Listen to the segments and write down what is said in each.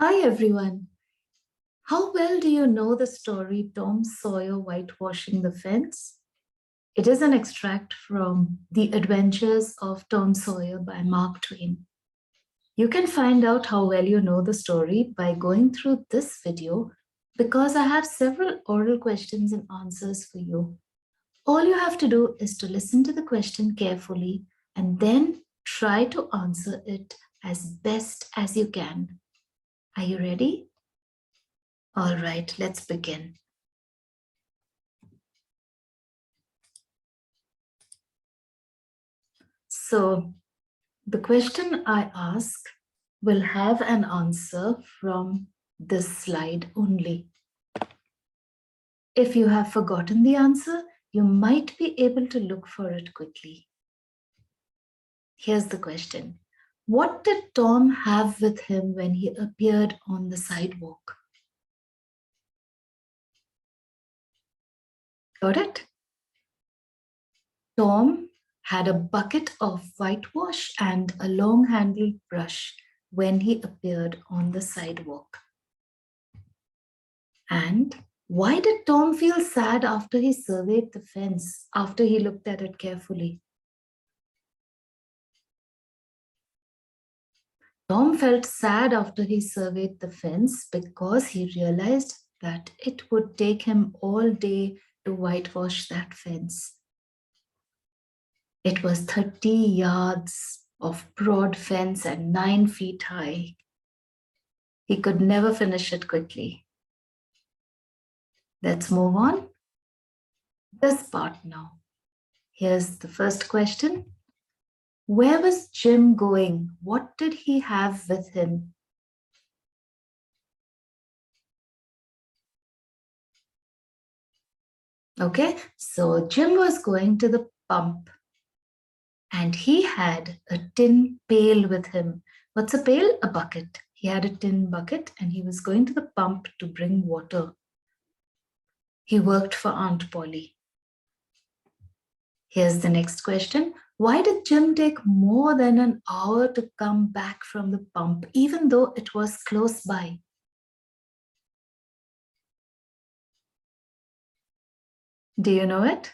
Hi everyone. How well do you know the story Tom Sawyer Whitewashing the Fence? It is an extract from The Adventures of Tom Sawyer by Mark Twain. You can find out how well you know the story by going through this video because I have several oral questions and answers for you. All you have to do is to listen to the question carefully and then try to answer it as best as you can. Are you ready? All right, let's begin. So the question I ask will have an answer from this slide only. If you have forgotten the answer, you might be able to look for it quickly. Here's the question. What did Tom have with him when he appeared on the sidewalk? Got it? Tom had a bucket of whitewash and a long-handled brush when he appeared on the sidewalk. And why did Tom feel sad after he surveyed the fence, after he looked at it carefully? Tom felt sad after he surveyed the fence because he realized that it would take him all day to whitewash that fence. It was 30 yards of broad fence and 9 feet high. He could never finish it quickly. Let's move on. This part now. Here's the first question. Where was Jim going? What did he have with him? Okay, so Jim was going to the pump and he had a tin pail with him. What's a pail? A bucket. He had a tin bucket and he was going to the pump to bring water. He worked for Aunt Polly. Here's the next question. Why did Jim take more than an hour to come back from the pump, even though it was close by? Do you know it?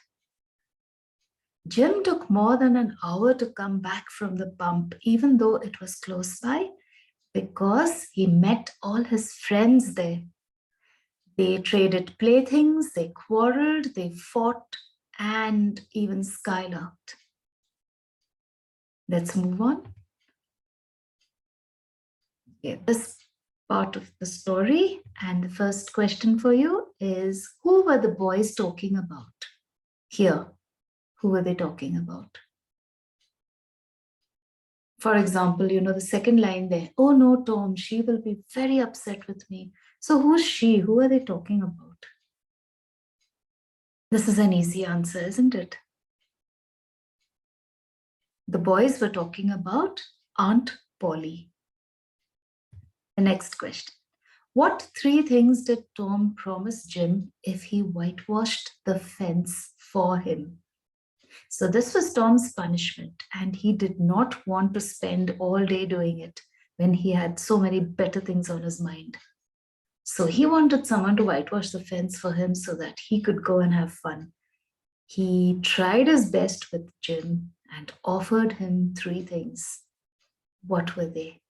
Jim took more than an hour to come back from the pump, even though it was close by, because he met all his friends there. They traded playthings, they quarreled, they fought, and even skylarked. Let's move on. Okay, this part of the story, and the first question for you is, who were the boys talking about? Here, who were they talking about? For example, you know, the second line there, oh no, Tom, she will be very upset with me. So who's she? Who are they talking about? This is an easy answer, isn't it? The boys were talking about Aunt Polly. The next question. What 3 things did Tom promise Jim if he whitewashed the fence for him? So this was Tom's punishment, and he did not want to spend all day doing it when he had so many better things on his mind. So he wanted someone to whitewash the fence for him so that he could go and have fun. He tried his best with Jim and offered him 3 things. What were they?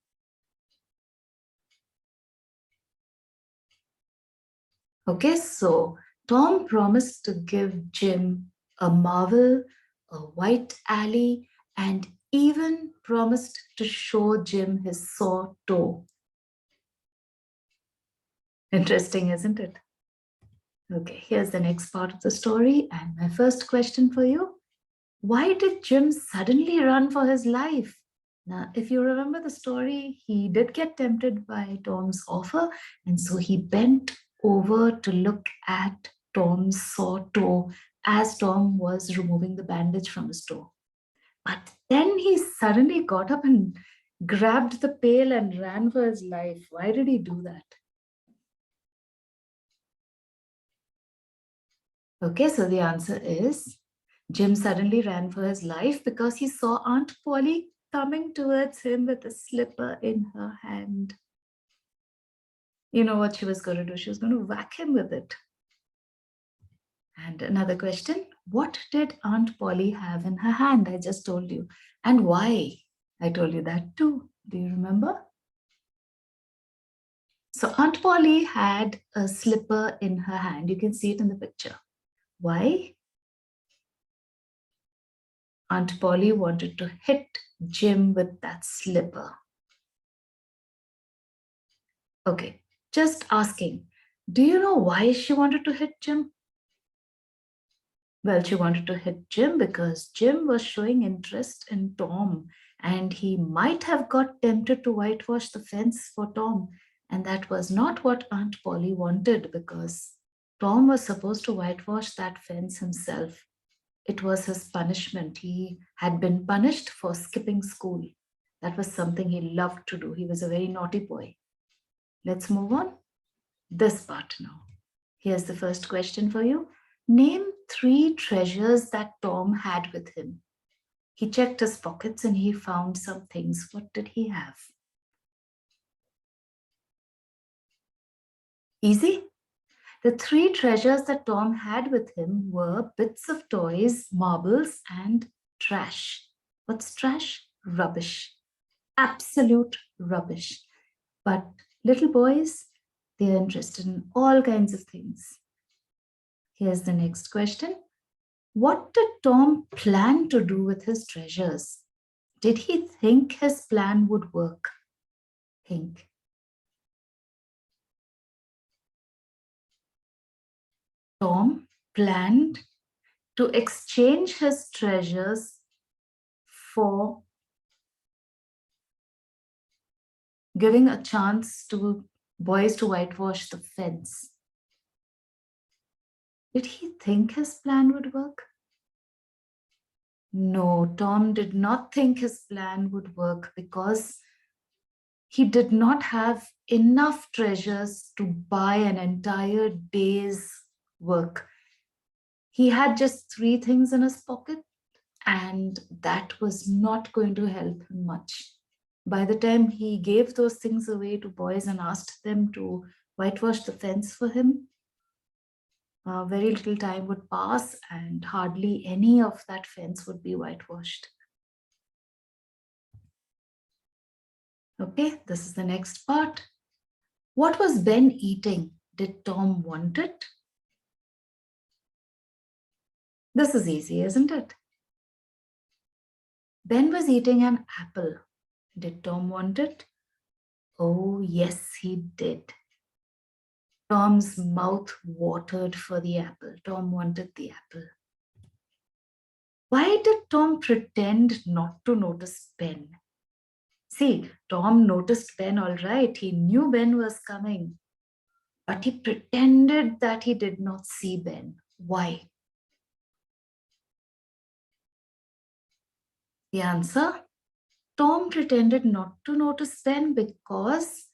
Okay, so Tom promised to give Jim a marvel, a white alley, and even promised to show Jim his saw toe. Interesting, isn't it? Okay, here's the next part of the story. And my first question for you. Why did Jim suddenly run for his life? Now, if you remember the story, he did get tempted by Tom's offer. And so he bent over to look at Tom's saw toe as Tom was removing the bandage from his toe. But then he suddenly got up and grabbed the pail and ran for his life. Why did he do that? Okay, so the answer is Jim suddenly ran for his life because he saw Aunt Polly coming towards him with a slipper in her hand. You know what she was going to do? She was going to whack him with it. And another question, what did Aunt Polly have in her hand? I just told you. And why? I told you that too. Do you remember? So Aunt Polly had a slipper in her hand. You can see it in the picture. Why? Aunt Polly wanted to hit Jim with that slipper. Okay, just asking. Do you know why she wanted to hit Jim? Well, she wanted to hit Jim because Jim was showing interest in Tom and he might have got tempted to whitewash the fence for Tom. And that was not what Aunt Polly wanted because Tom was supposed to whitewash that fence himself. It was his punishment. He had been punished for skipping school. That was something he loved to do. He was a very naughty boy. Let's move on. This part now. Here's the first question for you. Name 3 treasures that Tom had with him. He checked his pockets and he found some things. What did he have? Easy. The 3 treasures that Tom had with him were bits of toys, marbles, and trash. What's trash? Rubbish. Absolute rubbish. But little boys, they're interested in all kinds of things. Here's the next question. What did Tom plan to do with his treasures? Did he think his plan would work? Think. Tom planned to exchange his treasures for giving a chance to boys to whitewash the fence. Did he think his plan would work? No, Tom did not think his plan would work because he did not have enough treasures to buy an entire day's work. He had just 3 things in his pocket, and that was not going to help him much. By the time he gave those things away to boys and asked them to whitewash the fence for him, very little time would pass and hardly any of that fence would be whitewashed. Okay, this is the next part. What was Ben eating? Did Tom want it? This is easy, isn't it? Ben was eating an apple. Did Tom want it? Oh, yes, he did. Tom's mouth watered for the apple. Tom wanted the apple. Why did Tom pretend not to notice Ben? See, Tom noticed Ben all right. He knew Ben was coming. But he pretended that he did not see Ben. Why? The answer? Tom pretended not to notice Ben because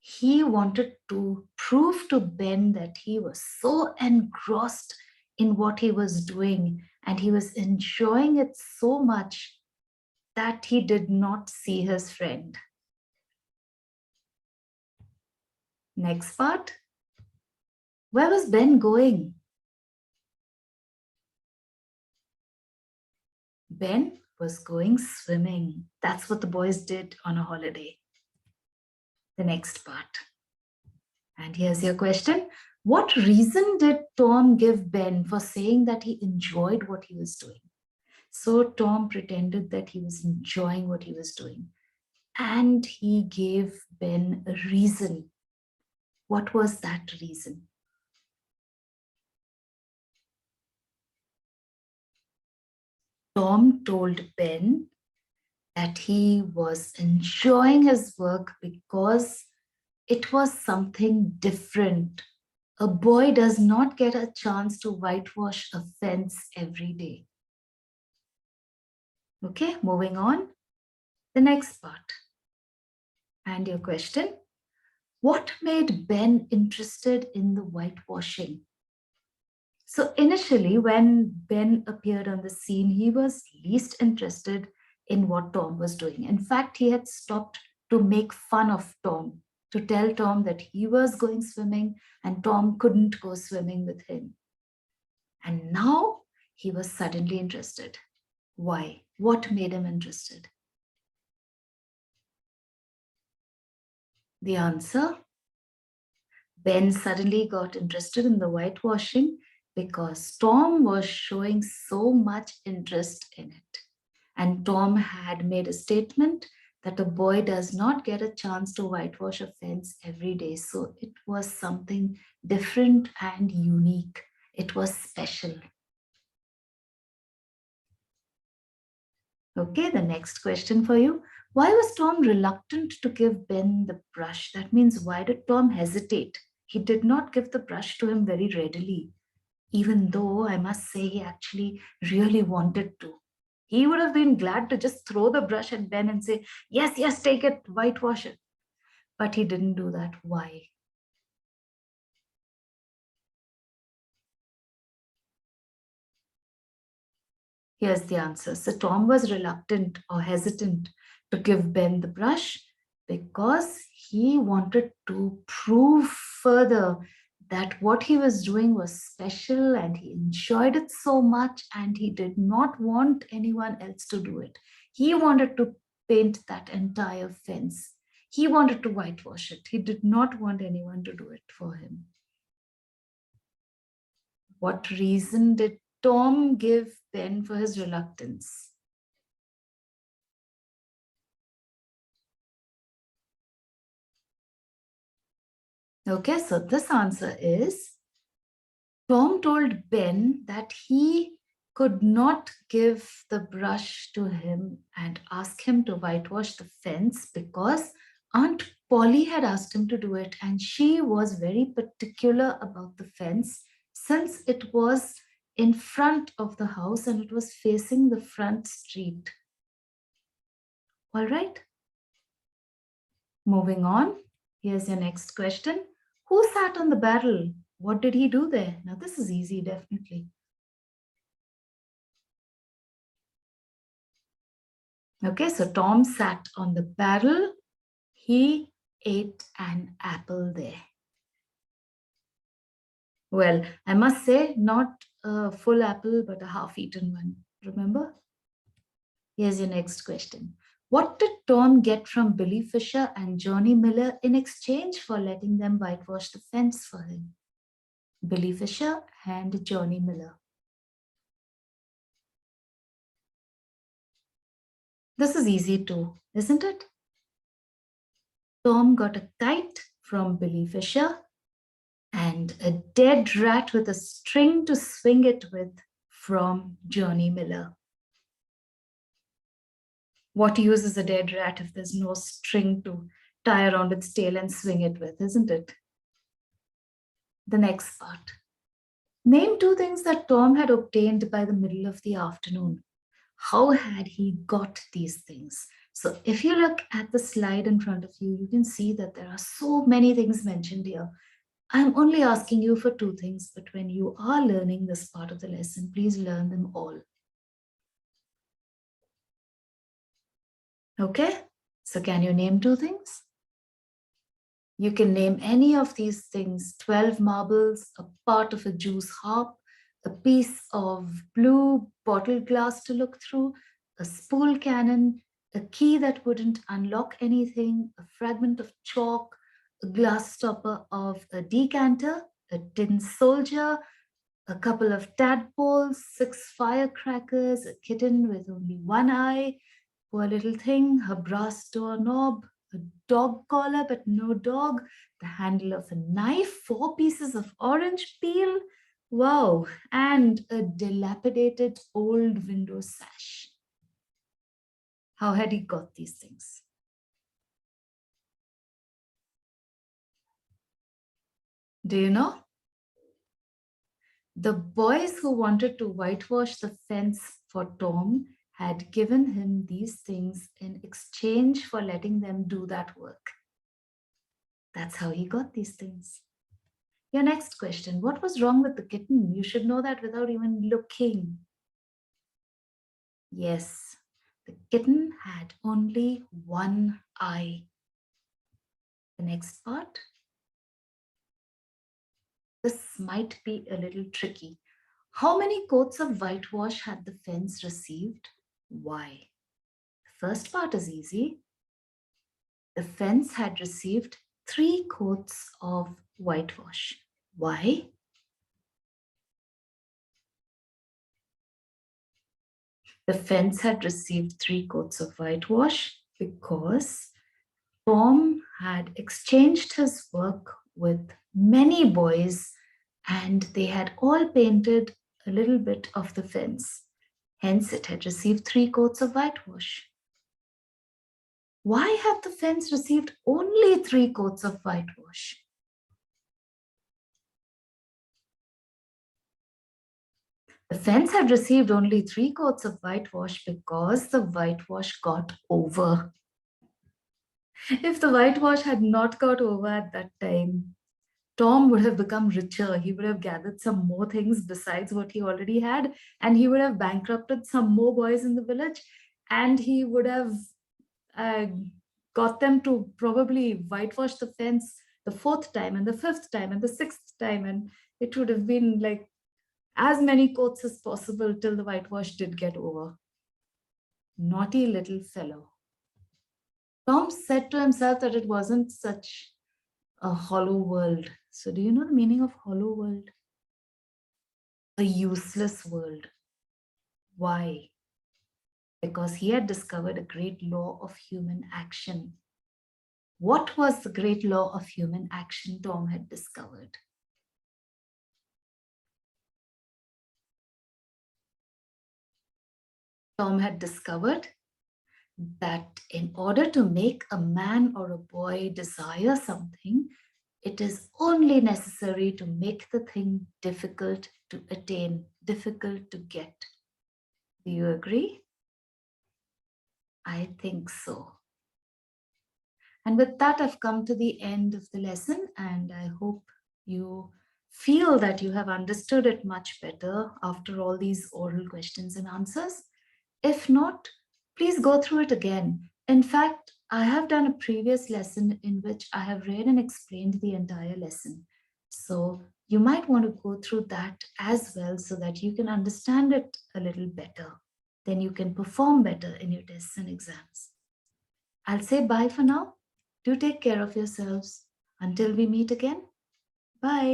he wanted to prove to Ben that he was so engrossed in what he was doing and he was enjoying it so much that he did not see his friend. Next part. Where was Ben going? Ben was going swimming. That's what the boys did on a holiday. The next part. And here's your question. What reason did Tom give Ben for saying that he enjoyed what he was doing? So Tom pretended that he was enjoying what he was doing. And he gave Ben a reason. What was that reason? Tom told Ben that he was enjoying his work because it was something different. A boy does not get a chance to whitewash a fence every day. Okay, moving on. The next part. And your question, what made Ben interested in the whitewashing? So initially, when Ben appeared on the scene, he was least interested in what Tom was doing. In fact, he had stopped to make fun of Tom to tell Tom that he was going swimming and Tom couldn't go swimming with him. And now he was suddenly interested. Why? What made him interested? The answer: Ben suddenly got interested in the whitewashing because Tom was showing so much interest in it. And Tom had made a statement that a boy does not get a chance to whitewash a fence every day. So it was something different and unique. It was special. Okay, the next question for you. Why was Tom reluctant to give Ben the brush? That means, why did Tom hesitate? He did not give the brush to him very readily, even though I must say he actually really wanted to. He would have been glad to just throw the brush at Ben and say, yes, yes, take it, whitewash it. But he didn't do that. Why? Here's the answer. So Tom was reluctant or hesitant to give Ben the brush because he wanted to prove further that what he was doing was special and he enjoyed it so much and he did not want anyone else to do it. He wanted to paint that entire fence. He wanted to whitewash it. He did not want anyone to do it for him. What reason did Tom give Ben for his reluctance? Okay, so this answer is Tom told Ben that he could not give the brush to him and ask him to whitewash the fence because Aunt Polly had asked him to do it, and she was very particular about the fence since it was in front of the house and it was facing the front street. All right. Moving on. Here's your next question. Who sat on the barrel? What did he do there? Now, this is easy, definitely. Okay, so Tom sat on the barrel. He ate an apple there. Well, I must say, not a full apple, but a half-eaten one. Remember? Here's your next question. What did Tom get from Billy Fisher and Johnny Miller in exchange for letting them whitewash the fence for him? Billy Fisher and Johnny Miller. This is easy too, isn't it? Tom got a kite from Billy Fisher and a dead rat with a string to swing it with from Johnny Miller. What use is a dead rat if there's no string to tie around its tail and swing it with, isn't it? The next part. Name two things that Tom had obtained by the middle of the afternoon. How had he got these things? So if you look at the slide in front of you, you can see that there are so many things mentioned here. I'm only asking you for two things, but when you are learning this part of the lesson, please learn them all. Okay, so can you name two things? You can name any of these things: 12 marbles, a part of a juice harp, a piece of blue bottle glass to look through, a spool cannon, a key that wouldn't unlock anything, a fragment of chalk, a glass stopper of a decanter, a tin soldier, a couple of tadpoles, 6 firecrackers, a kitten with only one eye, poor little thing, her brass doorknob, a dog collar but no dog, the handle of a knife, 4 pieces of orange peel, wow, and a dilapidated old window sash. How had he got these things? Do you know? The boys who wanted to whitewash the fence for Tom had given him these things in exchange for letting them do that work. That's how he got these things. Your next question, what was wrong with the kitten? You should know that without even looking. Yes, the kitten had only one eye. The The next part. This might be a little tricky. How many coats of whitewash had the fence received? Why? The first part is easy. The fence had received 3 coats of whitewash. Why? The fence had received 3 coats of whitewash because Tom had exchanged his work with many boys and they had all painted a little bit of the fence. Hence, it had received 3 coats of whitewash. Why had the fence received only 3 coats of whitewash? The fence had received only 3 coats of whitewash because the whitewash got over. If the whitewash had not got over at that time, Tom would have become richer. He would have gathered some more things besides what he already had, and he would have bankrupted some more boys in the village, and he would have uh, got them to probably whitewash the fence the 4th time and the 5th time and the 6th time, and it would have been like as many coats as possible till the whitewash did get over. Naughty little fellow. Tom said to himself that it wasn't such a hollow world. So do you know the meaning of hollow world? A useless world. Why? Because he had discovered a great law of human action. What was the great law of human action Tom had discovered? Tom had discovered that in order to make a man or a boy desire something, it is only necessary to make the thing difficult to attain, difficult to get. Do you agree? I think so. And with that, I've come to the end of the lesson, and I hope you feel that you have understood it much better after all these oral questions and answers. If not, please go through it again. In fact, I have done a previous lesson in which I have read and explained the entire lesson. So you might want to go through that as well so that you can understand it a little better. Then you can perform better in your tests and exams. I'll say bye for now. Do take care of yourselves. Until we meet again. Bye.